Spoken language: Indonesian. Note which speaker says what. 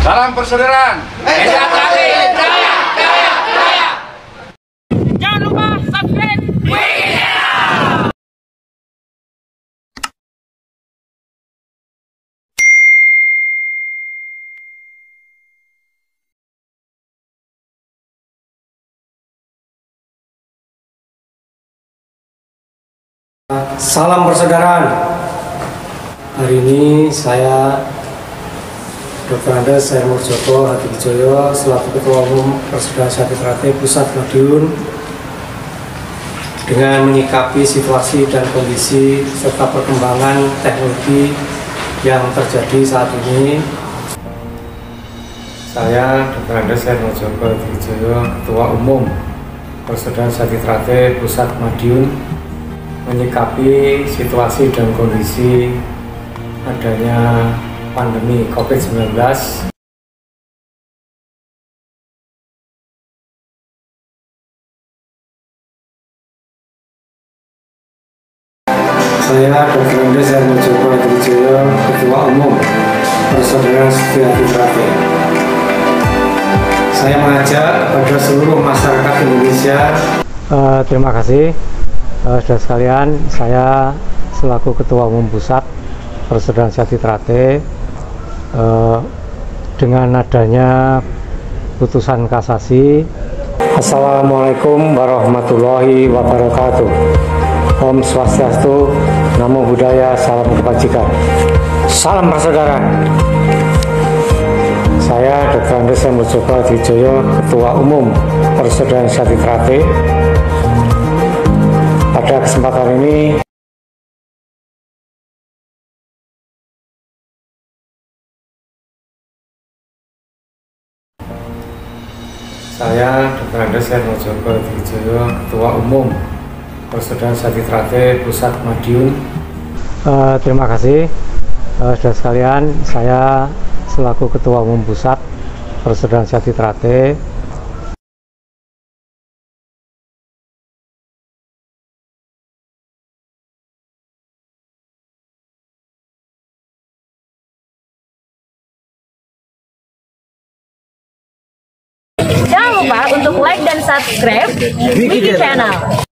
Speaker 1: Salam persaudaraan. Jaya, jaya, jaya.
Speaker 2: Jangan lupa subscribe.
Speaker 3: Salam persaudaraan. Hari ini saya Dr. Andes Murjoko Hadiwijoyo selaku Ketua Umum Persaudaraan Jati Teratai Pusat Madiun dengan menyikapi situasi dan kondisi serta perkembangan teknologi yang terjadi saat ini. Saya Dr. Andes Murjoko Hadiwijoyo Ketua Umum Persaudaraan Jati Teratai Pusat Madiun menyikapi situasi dan kondisi adanya pandemi COVID-19. Saya Dr. Andes Murjoko Hadiwijoyo, Ketua Umum Persaudaraan Jati Teratai. Saya mengajak kepada seluruh masyarakat Indonesia. Terima kasih. Saudara sekalian, saya selaku Ketua Umum Pusat Persaudaraan Jati Teratai dengan adanya putusan kasasi. Assalamualaikum warahmatullahi wabarakatuh. Om Swastiastu, Namo Buddhaya, Salam Kebajikan. Salam persaudaraan. Saya Dr. Andes Murjoko Hadiwijoyo, Ketua Umum Persaudaraan Jati Teratai. Pada kesempatan ini saya Dr. Andes Murjoko Hadiwijoyo, Ketua Umum Persaudaraan Jati Teratai Pusat Madiun. Terima kasih. Saudara sekalian, saya selaku Ketua Umum Pusat Persaudaraan Jati Teratai
Speaker 4: Jangan lupa untuk like dan subscribe Wiki Channel.